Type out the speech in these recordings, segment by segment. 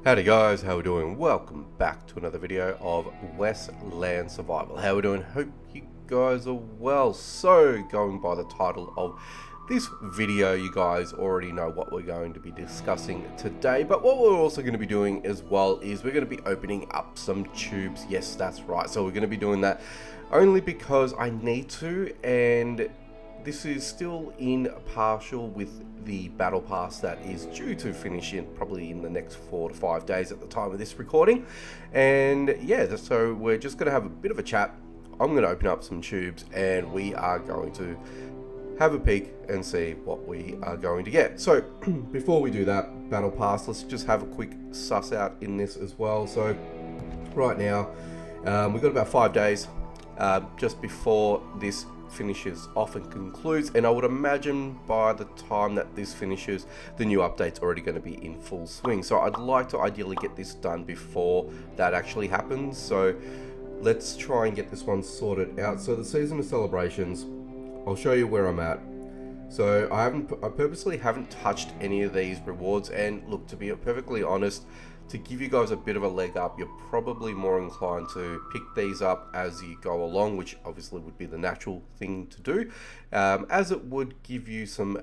Howdy guys, how we doing? Welcome back to another video of Westland Survival. How we doing? Hope you guys are well. So, going by the title of this video, you guys already know what we're going to be discussing today. But what we're also going to be doing as well is we're going to be opening up some tubes. Yes, that's right. So we're going to be doing that only because I need to, and this is still in partial with the battle pass that is due to finish in probably in the next 4 to 5 days at the time of this recording. And yeah, so we're just going to have a bit of a chat. I'm going to open up some tubes and we are going to have a peek and see what we are going to get. So before we do that battle pass, let's just have a quick suss out in this as well. So right now we've got about 5 days just before this finishes off and concludes, and I would imagine by the time that this finishes, the new update's already going to be in full swing. So I'd like to ideally get this done before that actually happens. So let's try and get this one sorted out. So the season of celebrations, I'll show you where I'm at. So I purposely haven't touched any of these rewards, and look, to be perfectly honest, to give you guys a bit of a leg up, you're probably more inclined to pick these up as you go along, which obviously would be the natural thing to do, as it would give you some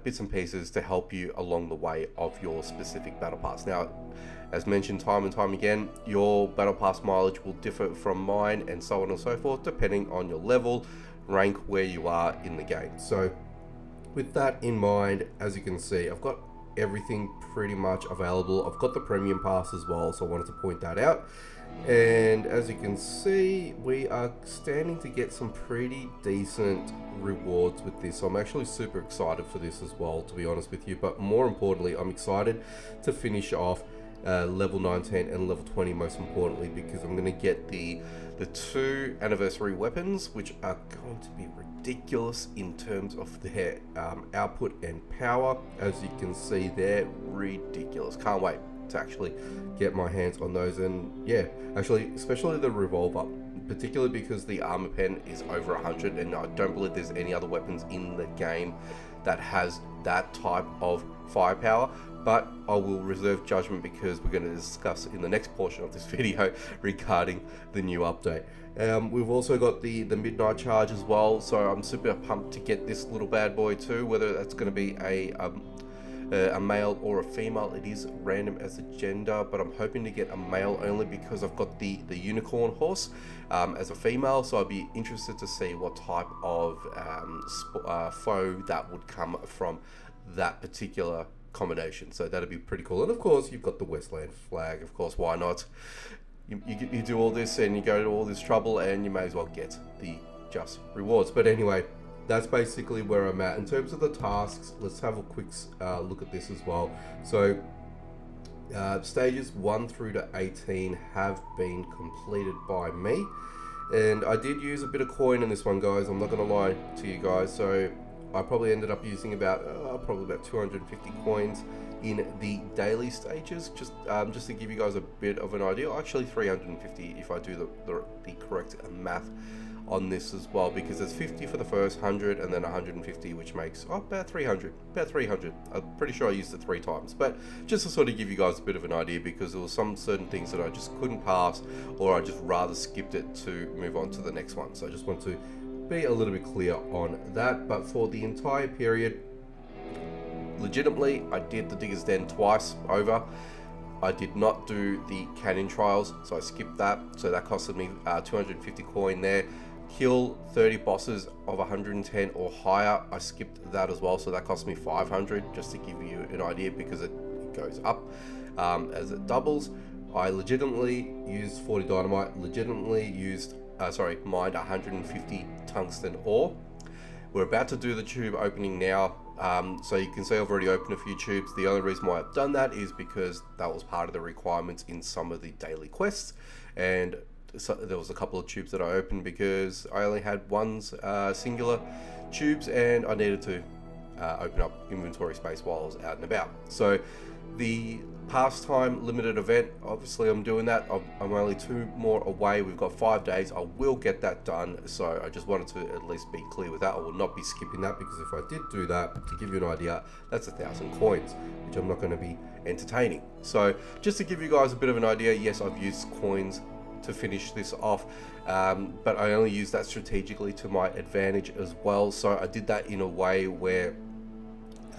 bits and pieces to help you along the way of your specific battle pass. Now, as mentioned time and time again, your battle pass mileage will differ from mine and so on and so forth, depending on your level, rank, where you are in the game. So with that in mind, as you can see, I've got everything pretty much available. I've got the premium pass as well, so I wanted to point that out. And as you can see, we are standing to get some pretty decent rewards with this. So I'm actually super excited for this as well, to be honest with you. But more importantly, I'm excited to finish off level 19 and level 20, most importantly, because I'm going to get the 2 anniversary weapons, which are going to be ridiculous in terms of their output and power. As you can see, they're ridiculous. Can't wait to actually get my hands on those. And yeah, actually, especially the revolver, particularly because the armor pen is over 100, and I don't believe there's any other weapons in the game that has that type of firepower. But I will reserve judgment because we're going to discuss in the next portion of this video regarding the new update. We've also got the midnight charge as well, so I'm super pumped to get this little bad boy too. Whether that's going to be a male or a female, it is random as a gender, but I'm hoping to get a male only because I've got the unicorn horse as a female. So I'd be interested to see what type of foe that would come from that particular combination. So that'd be pretty cool. And of course, you've got the Westland flag. Of course, why not? You do all this and you go to all this trouble, and you may as well get the just rewards. But anyway, that's basically where I'm at in terms of the tasks. Let's have a quick look at this as well. So stages 1 through to 18 have been completed by me, and I did use a bit of coin in this one, guys. I'm not gonna lie to you guys. So I probably ended up using about 250 coins in the daily stages, just to give you guys a bit of an idea. Actually 350 if I do the correct math on this as well, because there's 50 for the first 100 and then 150, which makes about 300. I'm pretty sure I used it 3 times, but just to sort of give you guys a bit of an idea, because there was some certain things that I just couldn't pass, or I just rather skipped it to move on to the next one. So I just want to be a little bit clear on that. But for the entire period, legitimately, I did the Digger's Den twice over. I did not do the canyon trials, so I skipped that. So that costed me 250 coin there. Kill 30 bosses of 110 or higher, I skipped that as well, so that cost me 500, just to give you an idea, because it goes up as it doubles. I legitimately used 40 dynamite, legitimately used mined 150 tungsten ore. We're about to do the tube opening now, so you can see I've already opened a few tubes. The only reason why I've done that is because that was part of the requirements in some of the daily quests, and so there was a couple of tubes that I opened because I only had singular tubes, and I needed to open up inventory space while I was out and about. So The pastime limited event, obviously I'm doing that. I'm only 2 more away. We've got 5 days. I will get that done. So I just wanted to at least be clear with that. I will not be skipping that, because if I did do that, to give you an idea, that's 1,000 coins, which I'm not going to be entertaining. So just to give you guys a bit of an idea, yes, I've used coins to finish this off, but I only use that strategically to my advantage as well. So I did that in a way where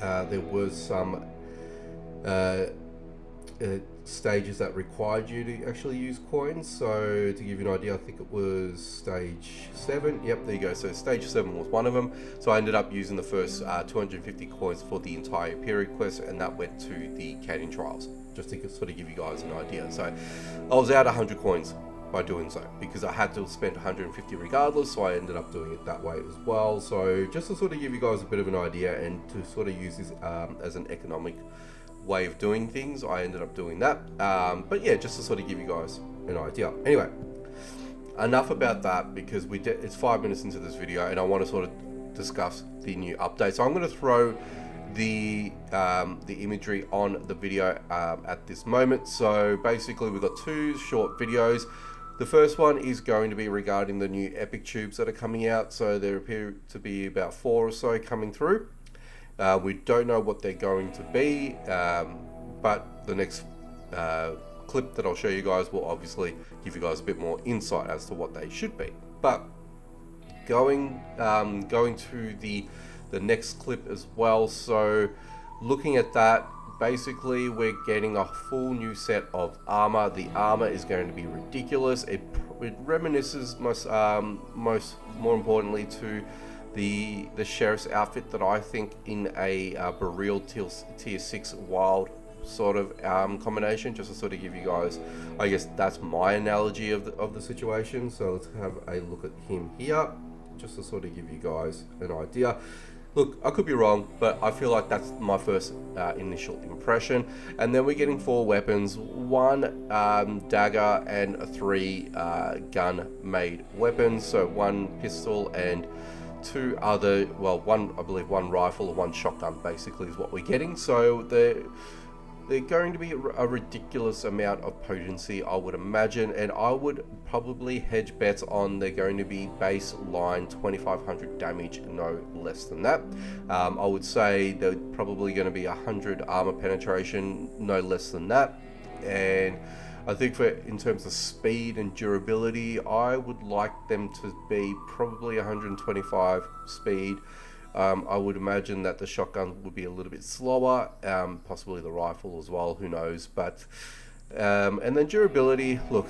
there was some stages that required you to actually use coins. So to give you an idea, I think it was stage 7. Yep, there you go. So stage 7 was one of them. So I ended up using the first 250 coins for the entire period quest, and that went to the Canyon Trials, just to sort of give you guys an idea. So I was out 100 coins by doing so, because I had to spend 150 regardless, so I ended up doing it that way as well. So just to sort of give you guys a bit of an idea, and to sort of use this as an economic way of doing things, I ended up doing that. But yeah, just to sort of give you guys an idea. Anyway, enough about that, because it's 5 minutes into this video, and I want to sort of discuss the new update. So I'm going to throw the imagery on the video at this moment. So basically, we've got 2 short videos. The first one is going to be regarding the new epic tubes that are coming out. So there appear to be about 4 or so coming through. We don't know what they're going to be, but the next clip that I'll show you guys will obviously give you guys a bit more insight as to what they should be. But going to the next clip as well. So looking at that, basically we're getting a full new set of armor. The armor is going to be ridiculous. It reminisces more importantly to the sheriff's outfit that I think in a Beryl tier 6 wild sort of combination, just to sort of give you guys, I guess that's my analogy of the situation. So let's have a look at him here, just to sort of give you guys an idea. Look, I could be wrong, but I feel like that's my first initial impression. And then we're getting 4 weapons, 1 dagger and 3 gun-made weapons. So 1 pistol and 2 other, well, I believe 1 rifle or 1 shotgun basically is what we're getting. So they're going to be a ridiculous amount of potency, I would imagine, and I would probably hedge bets on they're going to be baseline 2500 damage, no less than that. I would say they're probably going to be 100 armor penetration, no less than that. And I think in terms of speed and durability, I would like them to be probably 125 speed. I would imagine that the shotgun would be a little bit slower, possibly the rifle as well, who knows. But and then durability, look,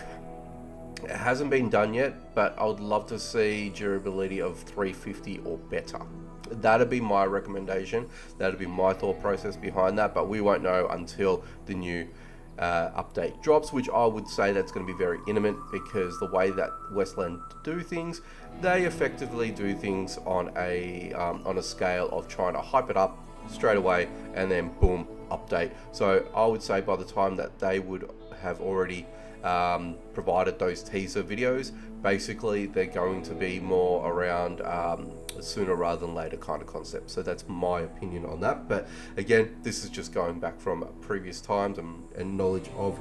it hasn't been done yet, but I would love to see durability of 350 or better. That'd be my recommendation. That'd be my thought process behind that, but we won't know until the new update drops, which I would say that's going to be very intimate, because the way that Westland do things, they effectively do things on a scale of trying to hype it up straight away and then boom, update. So I would say by the time that they would have already provided those teaser videos, basically they're going to be more around sooner rather than later kind of concept. So that's my opinion on that. But again, this is just going back from previous times and knowledge of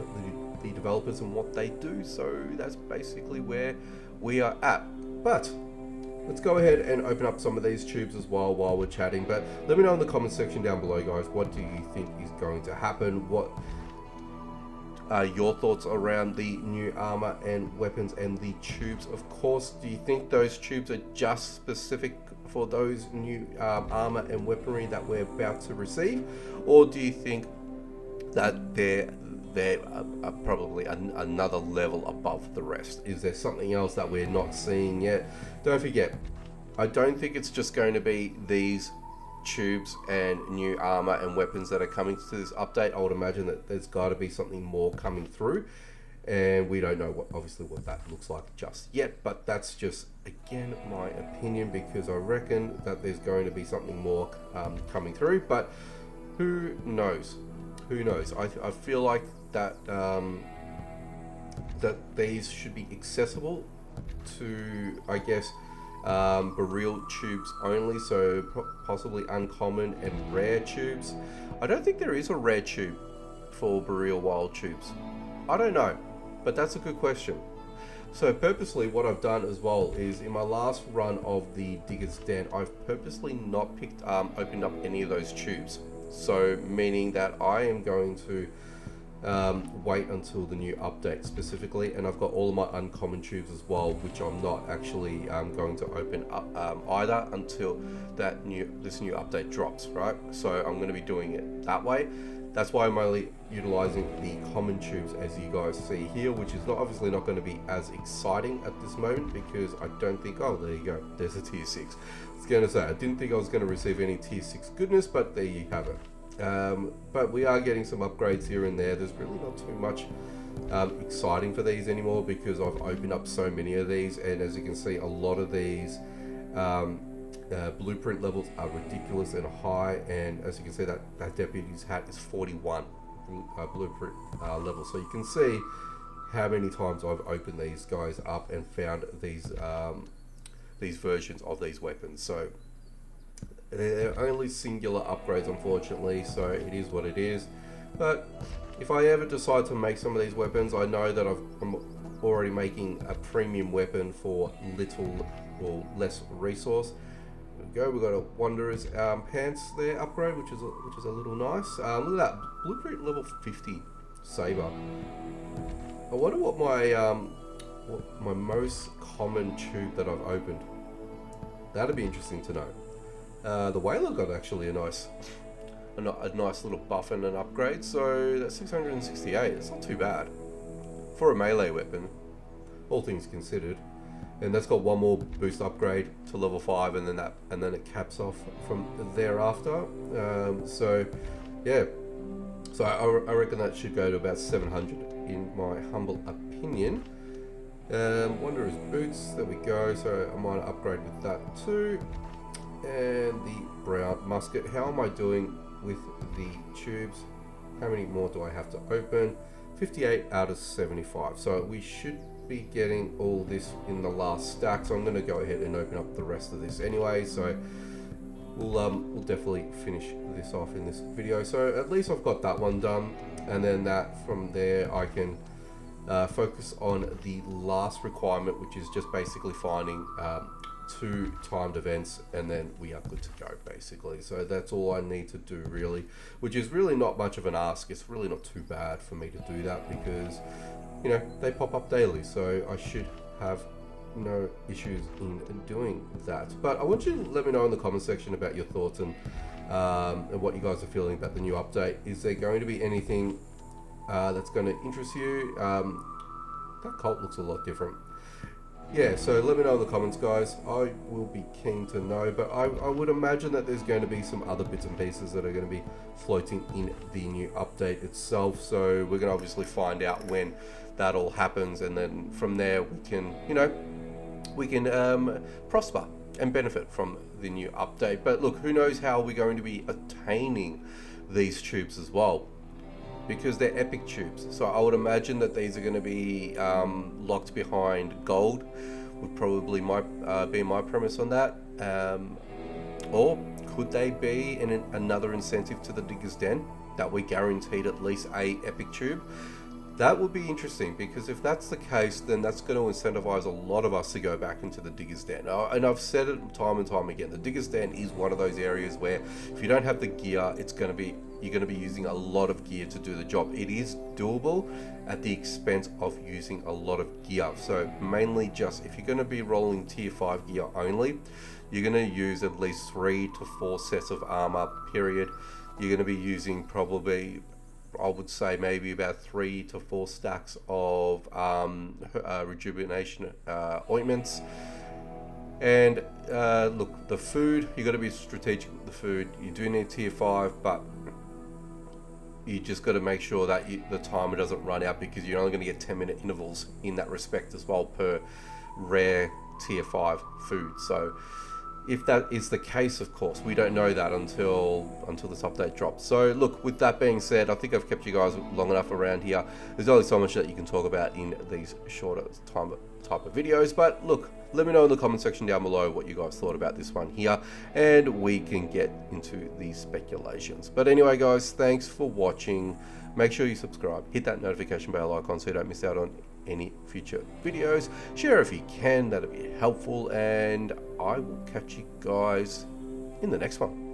the developers and what they do. So that's basically where we are at. But let's go ahead and open up some of these tubes as well while we're chatting. But let me know in the comment section down below, guys, what do you think is going to happen? What are your thoughts around the new armor and weapons and the tubes? Of course, do you think those tubes are just specific for those new armor and weaponry that we're about to receive, or do you think that they're probably another level above the rest? Is there something else that we're not seeing yet? Don't forget, I don't think it's just going to be these tubes and new armor and weapons that are coming to this update. I would imagine that there's got to be something more coming through, and we don't know obviously what that looks like just yet, but that's just again my opinion, because I reckon that there's going to be something more coming through, but who knows? I feel like that that these should be accessible to, I guess, Beryl tubes only, so possibly uncommon and rare tubes. I don't think there is a rare tube for Boreal Wild tubes? I don't know, but that's a good question. So purposely what I've done as well is in my last run of the Digger's Den, I've purposely not opened up any of those tubes. So meaning that I am going to wait until the new update specifically, and I've got all of my uncommon tubes as well, which I'm not actually going to open up either until this new update drops, right? So I'm going to be doing it that way. That's why I'm only utilizing the common tubes as you guys see here, which is obviously not going to be as exciting at this moment because I don't think, oh, there you go, there's a tier 6. I was going to say, I didn't think I was going to receive any tier 6 goodness, but there you have it. But we are getting some upgrades here and there. There's really not too much exciting for these anymore because I've opened up so many of these, and as you can see, a lot of these blueprint levels are ridiculous and high, and as you can see, that deputy's hat is 41 blueprint level. So you can see how many times I've opened these guys up and found these versions of these weapons. So they're only singular upgrades, unfortunately, so it is what it is. But if I ever decide to make some of these weapons, I know that I'm already making a premium weapon for little or less resource. There we go, we've got a Wanderer's pants there upgrade, which is a little nice. Look at that, blueprint level 50 saber. I wonder what my most common tube that I've opened. That'd be interesting to know. The Whaler got actually a nice little buff and an upgrade, so that's 668. It's not too bad for a melee weapon, all things considered. And that's got one more boost upgrade to level 5, and then it caps off from thereafter. So yeah, so I reckon that should go to about 700 in my humble opinion. Wanderer's boots, there we go. So I might upgrade with that too. And the brown musket. How am I doing with the tubes? How many more do I have to open? 58 out of 75. So we should be getting all this in the last stack. So I'm going to go ahead and open up the rest of this anyway. So we'll definitely finish this off in this video. So at least I've got that one done, and then from there I can focus on the last requirement, which is just basically finding 2 timed events, and then we are good to go basically. So that's all I need to do really, which is really not much of an ask. It's really not too bad for me to do that because, you know, they pop up daily, so I should have no issues in doing that. But I want you to let me know in the comment section about your thoughts and what you guys are feeling about the new update. Is there going to be anything that's going to interest you? That cult looks a lot different. Yeah, so let me know in the comments, guys. I will be keen to know, but I would imagine that there's going to be some other bits and pieces that are going to be floating in the new update itself. So we're going to obviously find out when that all happens, and then from there we can, you know, prosper and benefit from the new update. But look, who knows how we're going to be attaining these tubes as well, because they're epic tubes. So I would imagine that these are going to be locked behind gold, would probably be my premise on that. Or could they be another incentive to the Digger's Den, that we guaranteed at least a epic tube? That would be interesting, because if that's the case, then that's going to incentivize a lot of us to go back into the Digger's Den. And I've said it time and time again, the Digger's Den is one of those areas where if you don't have the gear, you're going to be using a lot of gear to do the job. It is doable at the expense of using a lot of gear. So mainly just if you're going to be rolling tier 5 gear only, you're going to use at least 3 to 4 sets of armor, period. You're going to be using probably, I would say, maybe about 3 to 4 stacks of rejuvenation ointments. And look, the food, you got to be strategic with the food. You do need tier 5, but you just got to make sure that the timer doesn't run out, because you're only going to get 10-minute intervals in that respect as well per rare tier 5 food. So if that is the case, of course, we don't know that until this update drops. So look, with that being said, I think I've kept you guys long enough around here. There's only so much that you can talk about in these shorter type of videos, but look, let me know in the comment section down below what you guys thought about this one here, and we can get into these speculations. But anyway, guys, thanks for watching. make sure you subscribe, hit that notification bell icon so you don't miss out on any future videos. Share if you can, that'll be helpful, and I will catch you guys in the next one.